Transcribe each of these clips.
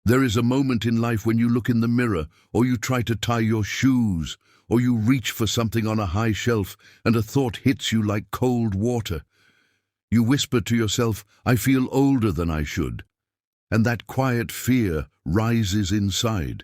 There is a moment in life when you look in the mirror, or you try to tie your shoes, or you reach for something on a high shelf, and a thought hits you like cold water. You whisper to yourself, "I feel older than I should." And that quiet fear rises inside.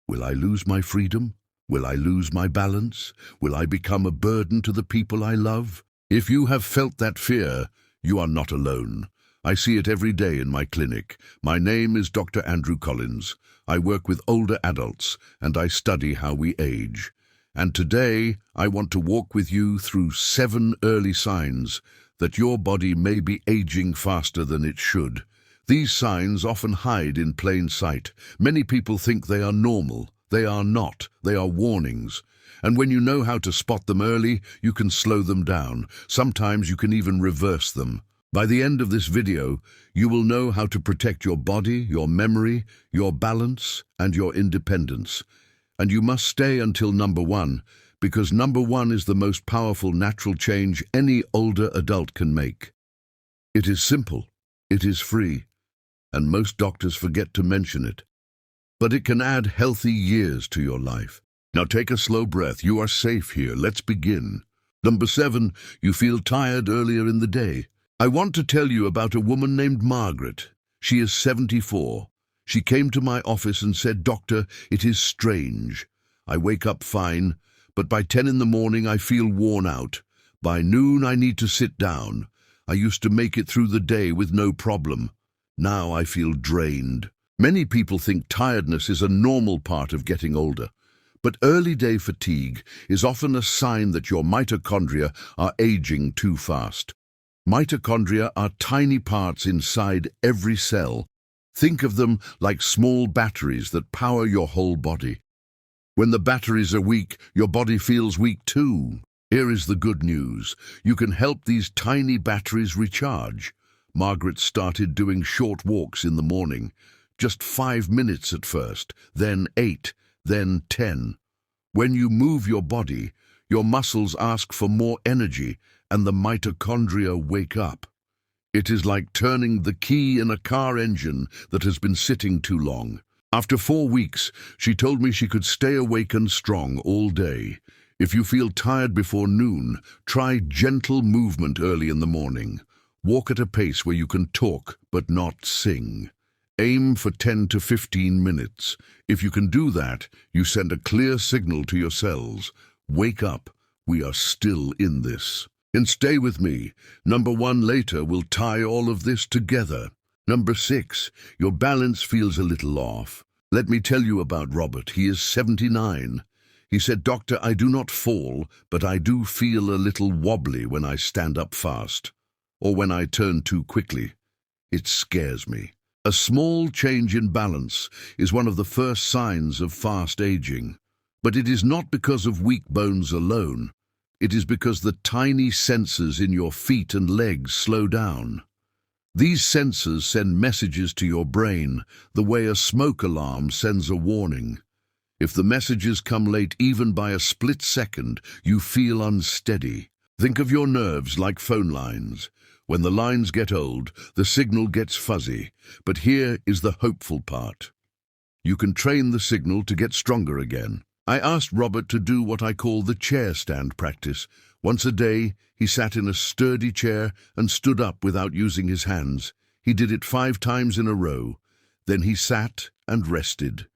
Will I lose my freedom? Will I lose my balance? Will I become a burden to the people I love? If you have felt that fear, you are not alone. I see it every day in my clinic. My name is Dr. Andrew Collins. I work with older adults, and I study how we age. And today, I want to walk with you through 7 early signs that your body may be aging faster than it should. These signs often hide in plain sight. Many people think they are normal. They are not. They are warnings. And when you know how to spot them early, you can slow them down. Sometimes you can even reverse them. By the end of this video, you will know how to protect your body, your memory, your balance, and your independence. And you must stay until number 1, because number 1 is the most powerful natural change any older adult can make. It is simple, it is free, and most doctors forget to mention it. But it can add healthy years to your life. Now take a slow breath. You are safe here. Let's begin. Number 7, you feel tired earlier in the day. I want to tell you about a woman named Margaret. She is 74. She came to my office and said, "Doctor, it is strange. I wake up fine, but by 10 in the morning I feel worn out. By noon I need to sit down. I used to make it through the day with no problem. Now I feel drained." Many people think tiredness is a normal part of getting older, but early day fatigue is often a sign that your mitochondria are aging too fast. Mitochondria are tiny parts inside every cell. Think of them like small batteries that power your whole body. When the batteries are weak, your body feels weak too. Here is the good news. You can help these tiny batteries recharge. Margaret started doing short walks in the morning. Just 5 minutes at first, then 8, then 10. When you move your body, your muscles ask for more energy, and the mitochondria wake up. It is like turning the key in a car engine that has been sitting too long. After 4 weeks, she told me she could stay awake and strong all day. If you feel tired before noon, try gentle movement early in the morning. Walk at a pace where you can talk but not sing. Aim for 10 to 15 minutes. If you can do that, you send a clear signal to your cells. Wake up, we are still in this. And stay with me. Number 1 later will tie all of this together. Number 6, your balance feels a little off. Let me tell you about Robert. He is 79. He said, "Doctor, I do not fall, but I do feel a little wobbly when I stand up fast, or when I turn too quickly. It scares me." A small change in balance is one of the first signs of fast aging. But it is not because of weak bones alone. It is because the tiny sensors in your feet and legs slow down. These sensors send messages to your brain, the way a smoke alarm sends a warning. If the messages come late even by a split second, you feel unsteady. Think of your nerves like phone lines. When the lines get old, the signal gets fuzzy. But here is the hopeful part. You can train the signal to get stronger again. I asked Robert to do what I call the chair stand practice. Once a day, he sat in a sturdy chair and stood up without using his hands. He did it 5 times in a row. Then he sat and rested.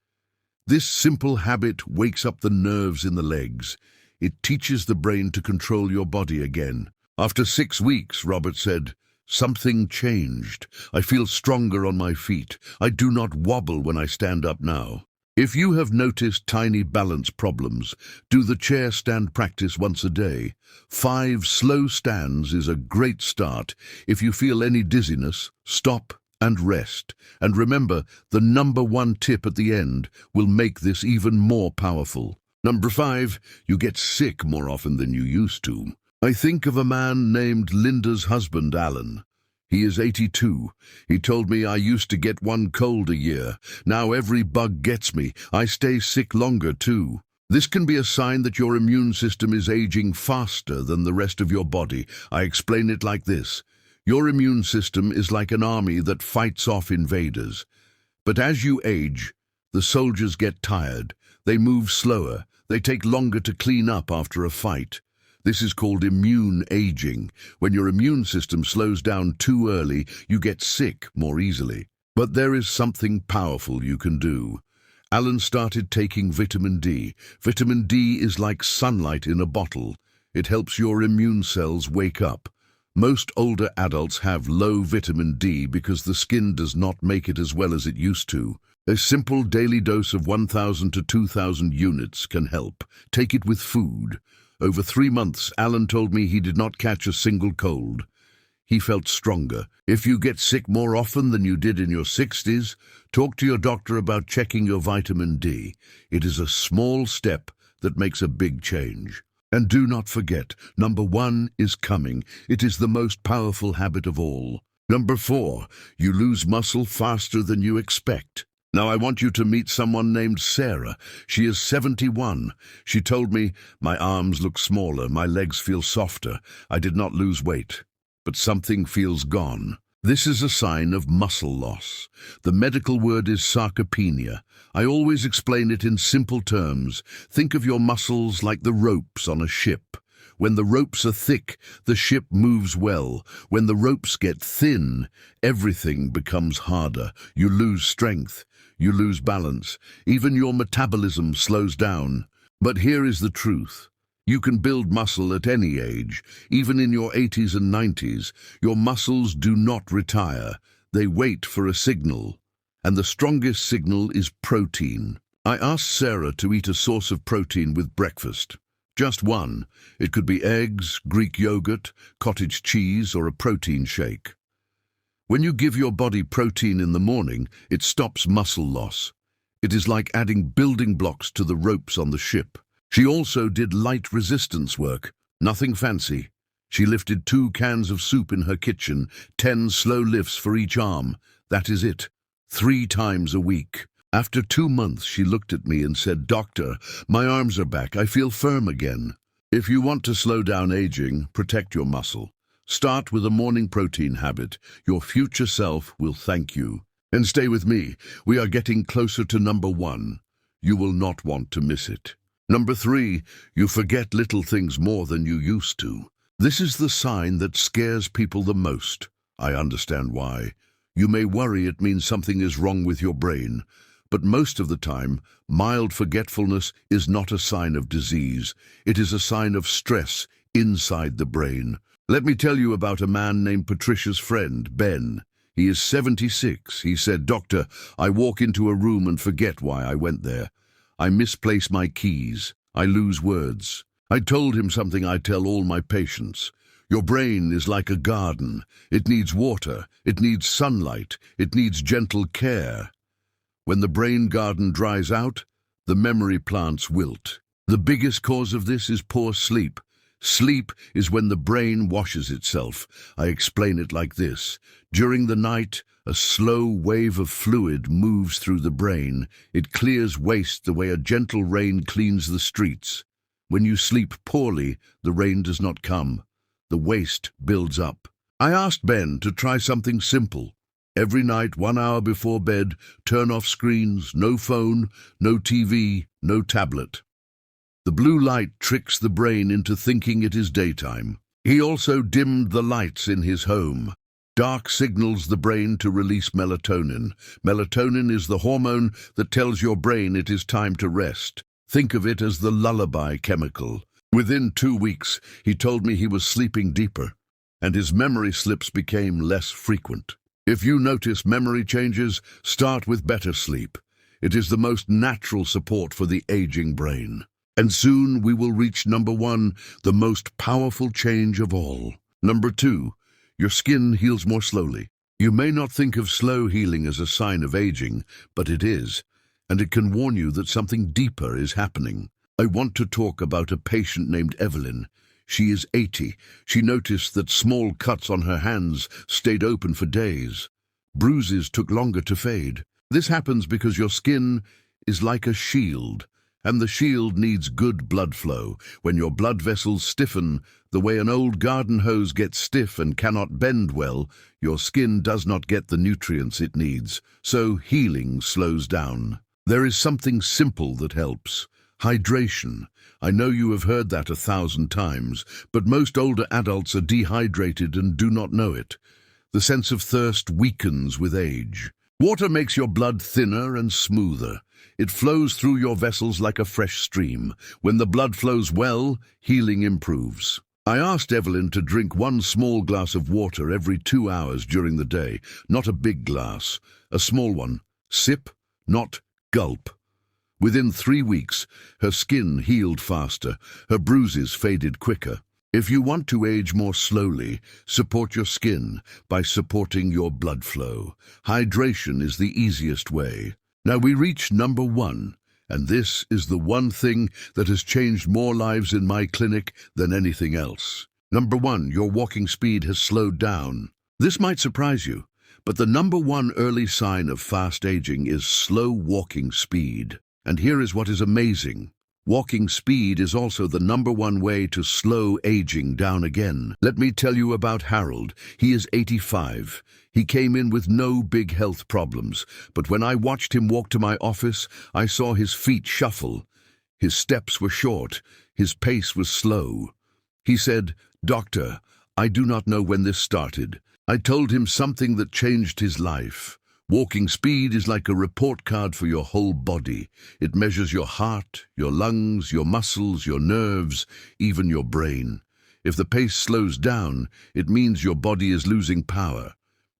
This simple habit wakes up the nerves in the legs. It teaches the brain to control your body again. After 6 weeks, Robert said, "Something changed. I feel stronger on my feet. I do not wobble when I stand up now." If you have noticed tiny balance problems, do the chair stand practice once a day. 5 slow stands is a great start. If you feel any dizziness, stop and rest. And remember, the number 1 tip at the end will make this even more powerful. Number 5, you get sick more often than you used to. I think of a man named Linda's husband, Alan. He is 82. He told me, "I used to get 1 cold a year. Now every bug gets me. I stay sick longer too." This can be a sign that your immune system is aging faster than the rest of your body. I explain it like this. Your immune system is like an army that fights off invaders. But as you age, the soldiers get tired. They move slower. They take longer to clean up after a fight. This is called immune aging. When your immune system slows down too early, you get sick more easily. But there is something powerful you can do. Alan started taking vitamin D. Vitamin D is like sunlight in a bottle. It helps your immune cells wake up. Most older adults have low vitamin D because the skin does not make it as well as it used to. A simple daily dose of 1,000 to 2,000 units can help. Take it with food. Over 3 months, Alan told me he did not catch a single cold. He felt stronger. If you get sick more often than you did in your 60s, talk to your doctor about checking your vitamin D. It is a small step that makes a big change. And do not forget, number 1 is coming. It is the most powerful habit of all. Number 4, you lose muscle faster than you expect. Now I want you to meet someone named Sarah. She is 71. She told me, my arms look smaller, my legs feel softer. I did not lose weight, but something feels gone. This is a sign of muscle loss. The medical word is sarcopenia. I always explain it in simple terms. Think of your muscles like the ropes on a ship. When the ropes are thick, the ship moves well. When the ropes get thin, everything becomes harder. You lose strength. You lose balance. Even your metabolism slows down. But here is the truth. You can build muscle at any age. Even in your 80s and 90s, your muscles do not retire. They wait for a signal. And the strongest signal is protein. I asked Sarah to eat a source of protein with breakfast. Just one. It could be eggs, Greek yogurt, cottage cheese, or a protein shake. When you give your body protein in the morning, it stops muscle loss. It is like adding building blocks to the ropes on the ship. She also did light resistance work, nothing fancy. She lifted 2 cans of soup in her kitchen, 10 slow lifts for each arm. That is it. 3 times a week. After 2 months, she looked at me and said, "Doctor, my arms are back. I feel firm again." If you want to slow down aging, protect your muscle. Start with a morning protein habit. Your future self will thank you. And stay with me. We are getting closer to number 1. You will not want to miss it. Number 3, you forget little things more than you used to. This is the sign that scares people the most. I understand why. You may worry it means something is wrong with your brain. But most of the time, mild forgetfulness is not a sign of disease. It is a sign of stress inside the brain. Let me tell you about a man named Patricia's friend, Ben. He is 76. He said, "Doctor, I walk into a room and forget why I went there. I misplace my keys. I lose words." I told him something I tell all my patients. Your brain is like a garden. It needs water. It needs sunlight. It needs gentle care. When the brain garden dries out, the memory plants wilt. The biggest cause of this is poor sleep. Sleep is when the brain washes itself. I explain it like this. During the night, a slow wave of fluid moves through the brain. It clears waste the way a gentle rain cleans the streets. When you sleep poorly, the rain does not come. The waste builds up. I asked Ben to try something simple. Every night, 1 hour before bed, turn off screens, no phone, no TV, no tablet. The blue light tricks the brain into thinking it is daytime. He also dimmed the lights in his home. Dark signals the brain to release melatonin. Melatonin is the hormone that tells your brain it is time to rest. Think of it as the lullaby chemical. Within 2 weeks, he told me he was sleeping deeper, and his memory slips became less frequent. If you notice memory changes, start with better sleep. It is the most natural support for the aging brain. And soon we will reach number 1, the most powerful change of all. Number 2, your skin heals more slowly. You may not think of slow healing as a sign of aging, but it is, and it can warn you that something deeper is happening. I want to talk about a patient named Evelyn. She is 80. She noticed that small cuts on her hands stayed open for days. Bruises took longer to fade. This happens because your skin is like a shield, And the shield needs good blood flow. When your blood vessels stiffen, the way an old garden hose gets stiff and cannot bend well, your skin does not get the nutrients it needs, so healing slows down. There is something simple that helps. Hydration. I know you have heard that 1,000 times, but most older adults are dehydrated and do not know it. The sense of thirst weakens with age. Water makes your blood thinner and smoother. It flows through your vessels like a fresh stream. When the blood flows well, healing improves. I asked Evelyn to drink 1 small glass of water every 2 hours during the day, not a big glass, a small one. Sip, not gulp. Within 3 weeks, her skin healed faster, her bruises faded quicker. If you want to age more slowly, support your skin by supporting your blood flow. Hydration is the easiest way. Now we reach number 1, and this is the one thing that has changed more lives in my clinic than anything else. Number 1, your walking speed has slowed down. This might surprise you, but the number 1 early sign of fast aging is slow walking speed. And here is what is amazing. Walking speed is also the number 1 way to slow aging down again. Let me tell you about Harold. He is 85. He came in with no big health problems, but when I watched him walk to my office, I saw his feet shuffle. His steps were short. His pace was slow. He said, "Doctor, I do not know when this started." I told him something that changed his life. Walking speed is like a report card for your whole body. It measures your heart, your lungs, your muscles, your nerves, even your brain. If the pace slows down, it means your body is losing power.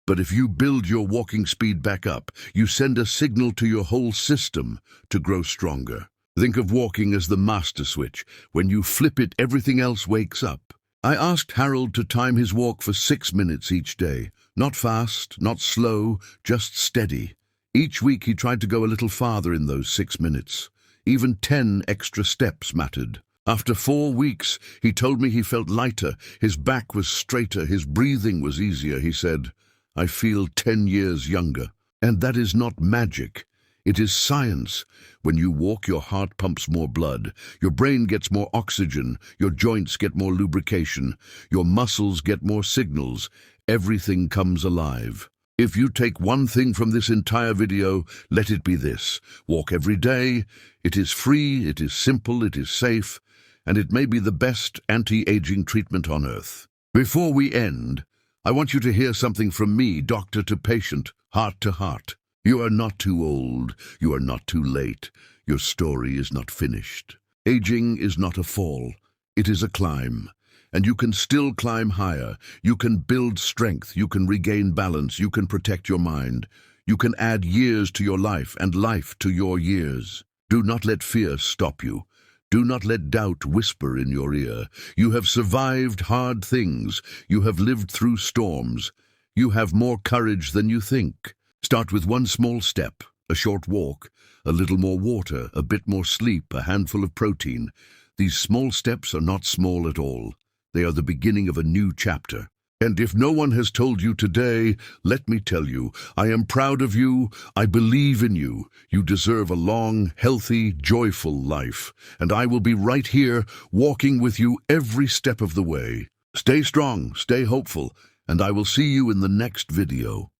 But if you build your walking speed back up, you send a signal to your whole system to grow stronger. Think of walking as the master switch. When you flip it, everything else wakes up. I asked Harold to time his walk for 6 minutes each day. Not fast, not slow, just steady. Each week he tried to go a little farther in those 6 minutes. Even 10 extra steps mattered. After 4 weeks, he told me he felt lighter, his back was straighter, his breathing was easier. He said, "I feel 10 years younger." And that is not magic. It is science. When you walk, your heart pumps more blood, your brain gets more oxygen, your joints get more lubrication, your muscles get more signals. Everything comes alive. If you take one thing from this entire video, let it be this. Walk every day. It is free, it is simple, it is safe, and it may be the best anti-aging treatment on earth. Before we end, I want you to hear something from me, doctor to patient, heart to heart. You are not too old. You are not too late. Your story is not finished. Aging is not a fall. It is a climb. And you can still climb higher. You can build strength. You can regain balance. You can protect your mind. You can add years to your life and life to your years. Do not let fear stop you. Do not let doubt whisper in your ear. You have survived hard things. You have lived through storms. You have more courage than you think. Start with one small step, a short walk, a little more water, a bit more sleep, a handful of protein. These small steps are not small at all. They are the beginning of a new chapter. And if no one has told you today, let me tell you, I am proud of you, I believe in you. You deserve a long, healthy, joyful life. And I will be right here, walking with you every step of the way. Stay strong, stay hopeful, and I will see you in the next video.